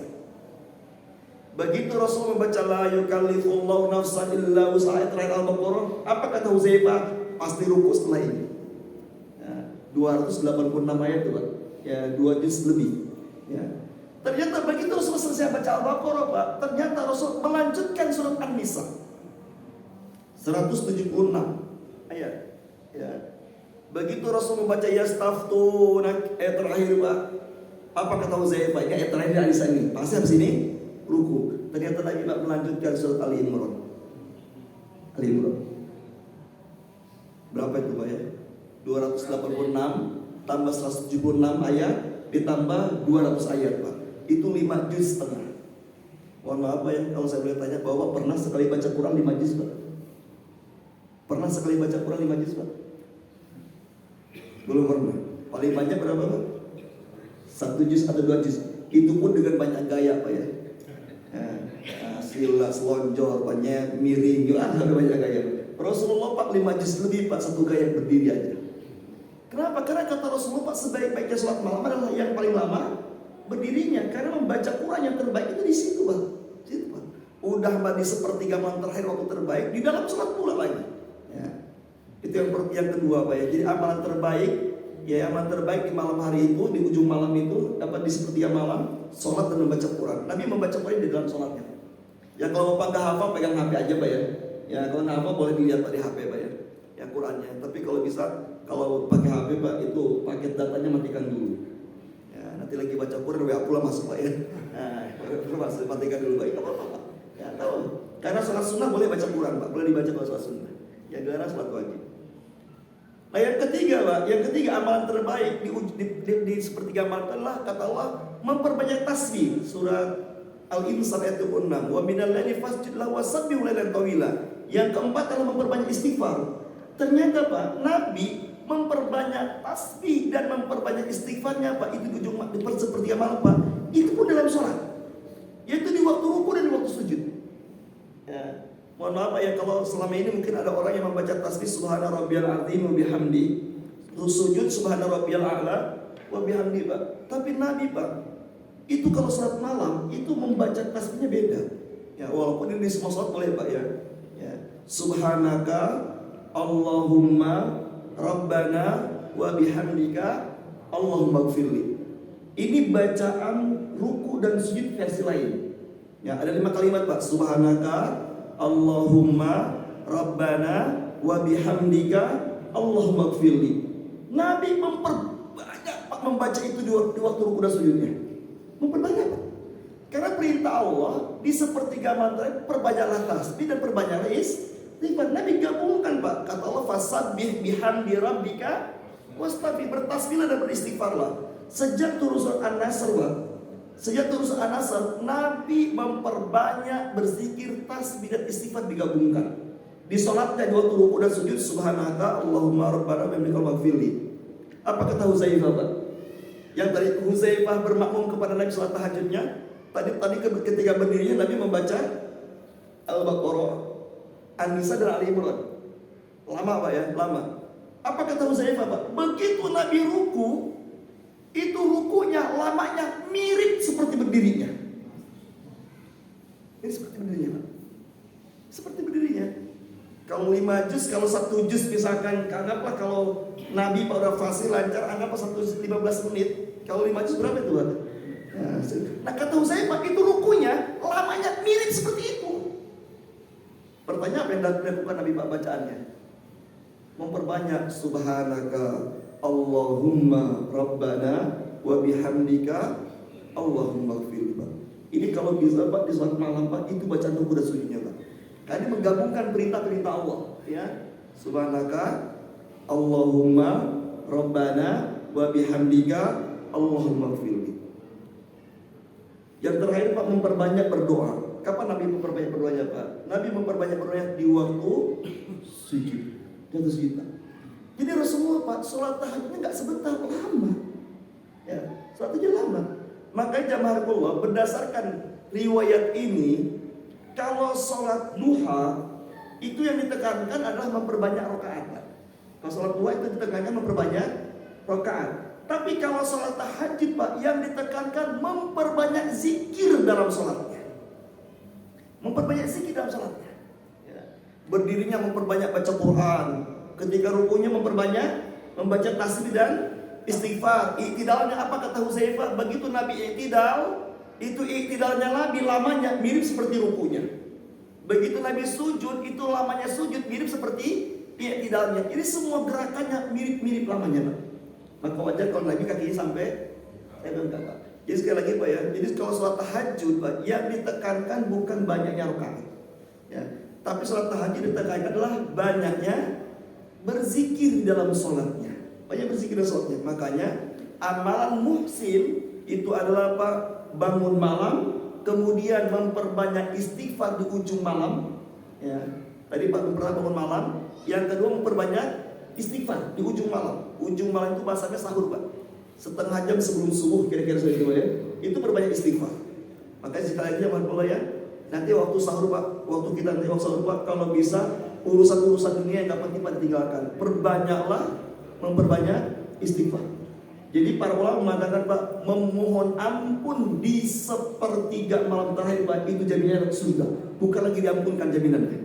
Begitu Rasul membaca la yukallifullahu nafsan illa wus'aha, ayat terakhir Al-Baqarah, apa kata Huzaifah? Pasti ruku setelah ini. Ya, 286 ayat itu Pak. Ya 2 juz lebih. Ya. Ternyata begitu Rasul selesai baca Al-Baqarah Pak, ternyata Rasul melanjutkan surat An-Nisa 176 ayat. Ya. Begitu Rasul membaca yastaftunak, ayat terakhir Pak, apa kata Huzaifah? Ini ayat terakhir An-Nisa ini. Pasti habis ini ruku. Ternyata Nabi Pak melanjutkan surat Ali Imran. Ali Imran. Berapa itu Pak ya? 286 tambah 176 ayat ditambah 200 ayat Pak. Itu 5 juz setengah. Mohon maaf Pak ya, kalau saya boleh tanya, bahwa pernah sekali baca Quran 5 juz Pak? Pernah sekali baca Quran 5 juz Pak? Belum pernah. Paling banyak berapa Pak? 1 juz atau 2 juz. Itu pun dengan banyak gaya Pak ya. Sila, selonjor, banyak miring, ada banyak gaya. Rasulullah Pak 5 juz lebih Pak, 1 gaya berdiri aja. Kenapa? Karena kata Rasulullah Pak, sebaik-baiknya sholat malam adalah yang paling lama berdirinya. Karena membaca Quran yang terbaik itu di situ Pak. Situ Pak. Udah Pak di sepertiga malam terakhir waktu terbaik, di dalam sholat pula lagi. Ya. Itu yang kedua Pak ya. Jadi amalan terbaik, ya amalan terbaik di malam hari itu, di ujung malam itu, dapat di sepertiga malam, sholat dan membaca Quran. Nabi membaca Quran di dalam sholatnya. Ya kalau Bapak nggak hafal, pegang HP aja Pak ya. Ya kalau nggak hafal boleh dilihat Pak di HP Pak ya. Ya Qurannya. Tapi kalau bisa, kalau pakai HP Pak, itu paket datanya matikan dulu. Ya nanti lagi baca Quran, WA pula masuk Pak ya. Nah, masuk, matikan dulu Pak. Apa-apa. Ya tahu. Karena sholat sunnah boleh baca Quran Pak, boleh dibaca kalau sholat sunnah. Ya karena sholat wajib. Nah yang ketiga Pak, amalan terbaik di sepertiga malam adalah kata Allah memperbanyak tasbih. Surat Al-Insan ayat 26. Wa minal laili fasjud lahu wasabbih lailan tawila. Yang keempat adalah memperbanyak istighfar. Ternyata Pak, Nabi memperbanyak tasbih dan memperbanyak istighfarnya Pak, itu di ujung di sepertiga malam Pak. Itu pun dalam sholat, yaitu di waktu ruku dan di waktu sujud. Ya, mohon maaf Pak ya kalau selama ini mungkin ada orang yang membaca tasbih subhana rabbiyal azim wa bihamdi, sujud subhana rabbiyal a'la wa bihamdi Pak. Tapi Nabi Pak, itu kalau sholat malam itu membaca tasbihnya beda. Ya, walaupun ini semua sholat boleh Pak ya. Ya, subhanaka Allahumma Rabbana wa bihamdika Allahumma gfirli. Ini bacaan ruku dan sujud versi lain. Ya, ada 5 kalimat Pak. Subhanaka Allahumma Rabbana wa bihamdika Allahumma gfirli. Nabi memperbanyak Pak membaca itu di waktu ruku dan sujudnya. Memperbanyak Pak. Karena perintah Allah di sepertiga malam perbanyaklah tasbih dan perbanyaklah istighfar. Nabi gabungkan Pak. Kata Allah fasabbih bihamdi rabbika wastaghfir, bertasbihlah dan beristighfarlah. Sejak turun surat An-Nasr Pak, sejak turun surat An-Nasr, Nabi memperbanyak berzikir, tasbih dan istighfar digabungkan. Di sholatnya di waktu ruku dan sujud subhanaka Allahumma rabbana wa bihamdika waghfirli. Apa kata Huzaifah Pak? Yang tadi Huzaifah bermakmum kepada Nabi sholat tahajudnya. Tadi ketika berdirinya Nabi membaca Al-Baqarah, An-Nisa dan Ali Imran. Lama Pak ya, lama. Apa kata Huzaifah Pak? Begitu Nabi ruku, itu rukunya lamanya mirip seperti berdirinya. Ini seperti berdirinya Pak. Seperti berdirinya. Kalau 5 juz, kalau 1 juz misalkan, anggaplah kalau Nabi Pak udah fasih lancar, anggaplah 1 juz 15 menit. Kalau 5 juz berapa itu Pak? Nah kata Huzaifah itu rukunya lamanya mirip seperti itu. Pertanyaan apa yang dilakukan Nabi Pak bacaannya? Memperbanyak subhanaka Allahumma Rabbana wa bihamdika Allahumma gfirli Pak. Ini kalau bisa Pak di sholat malam Pak, itu bacaan ruku dan sujudnya Pak. Karena ini menggabungkan perintah-perintah Allah ya. Subhanaka Allahumma Rabbana wa bihamdika Allahumma gfirli. Yang terakhir Pak, memperbanyak berdoa. Kapan Nabi memperbanyak berdoanya Pak? Nabi memperbanyak berdoanya di waktu sujud. Di atas kita. Jadi Rasulullah Pak, sholat tahajudnya nggak sebentar, lama. Ya, sholatnya lama. Makanya jamaahullah berdasarkan riwayat ini, kalau sholat duha itu yang ditekankan adalah memperbanyak rakaat. Kalau sholat duha itu ditekankan memperbanyak rakaat. Tapi kalau sholat tahajud Pak, yang ditekankan memperbanyak zikir dalam sholatnya. Memperbanyak zikir dalam sholatnya ya. Berdirinya memperbanyak baca Quran. Ketika rukunya memperbanyak membaca tasbih dan istighfar. Iktidalnya apa kata Huzaifah? Begitu Nabi iktidal, itu iktidalnya Nabi lamanya mirip seperti rukunya. Begitu Nabi sujud, itu lamanya sujud mirip seperti iktidalnya. Ini semua gerakannya mirip-mirip lamanya Pak. Maka wajar kalau Nabi kakinya sampai Pak. Jadi sekali lagi Pak ya, jadi kalau sholat tahajud Pak, yang ditekankan bukan banyaknya rakaat ya, tapi sholat tahajud ditekankan adalah banyaknya berzikir di dalam sholatnya. Banyak berzikir dalam sholatnya. Makanya amalan muhsin itu adalah Pak, bangun malam, kemudian memperbanyak istighfar di ujung malam ya. Tadi Pak pernah bangun malam. Yang kedua memperbanyak istighfar di ujung malam. Ujung malam itu bahasanya sahur Pak, setengah jam sebelum subuh kira-kira seperti itu ya. Itu berbanyak istighfar. Makanya sekali lagi ya, ya, nanti waktu sahur Pak, waktu kita nanti waktu sahur Pak, kalau bisa urusan-urusan dunia yang dapat kita tinggalkan, perbanyaklah memperbanyak istighfar. Jadi para ulama mengatakan Pak, memohon ampun di sepertiga malam terakhir Pak, itu jaminannya surga, bukan lagi diampunkan jaminannya.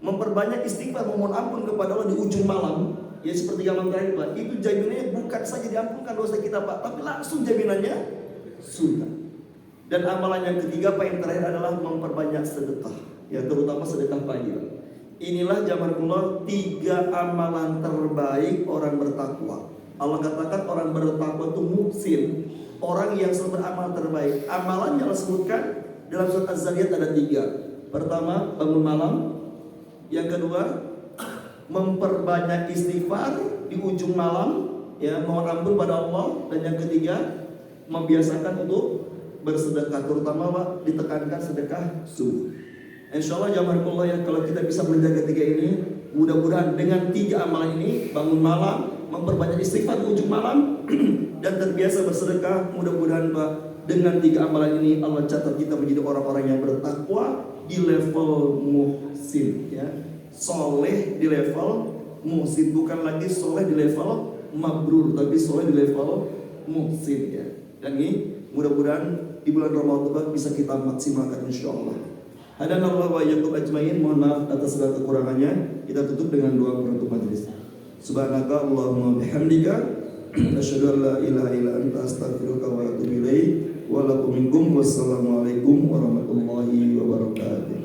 Memperbanyak istighfar, memohon ampun kepada Allah di ujung malam, ya sepertiga malam terakhir Pak, itu jaminannya bukan saja diampunkan dosa kita Pak, tapi langsung jaminannya surga. Dan amalan yang ketiga Pak, yang terakhir adalah memperbanyak sedekah, ya terutama sedekah pagi Pak. Inilah jazakumullah 3 amalan terbaik orang bertakwa. Allah katakan orang bertakwa itu muhsin, orang yang selalu beramal terbaik. Amalan yang Allah sebutkan dalam surat Az-Zariyat ada 3. Pertama, bangun malam. Yang kedua, memperbanyak istighfar di ujung malam, ya mohon ampun pada Allah. Dan yang ketiga, membiasakan untuk bersedekah, terutama Pak, ditekankan sedekah subuh. Insyaallah jamaahullah ya, kalau kita bisa menjaga 3 ini, Mudah-mudahan dengan 3 amalan ini, bangun malam, memperbanyak istighfar di ujung malam, dan terbiasa bersedekah, mudah-mudahan Pak, dengan 3 amalan ini Allah catat kita menjadi orang-orang yang bertakwa di level muhsin, ya. Soleh di level muhsin, bukan lagi soleh di level mabrur, tapi soleh di level muhsin, ya. Dan ini mudah-mudahan di bulan Ramadan bisa kita maksimalkan insyaallah. Hadanallahu wa iyyakum ajmain. Mohon maaf atas segala kekurangannya. Kita tutup dengan doa penutup majelis. Subhanaka Allahumma bihamdika asyhadu an la ilaha illa anta astaghfiruka wa atubu ilaik. Wa lakum minkum wassalamualaikum warahmatullahi wabarakatuh.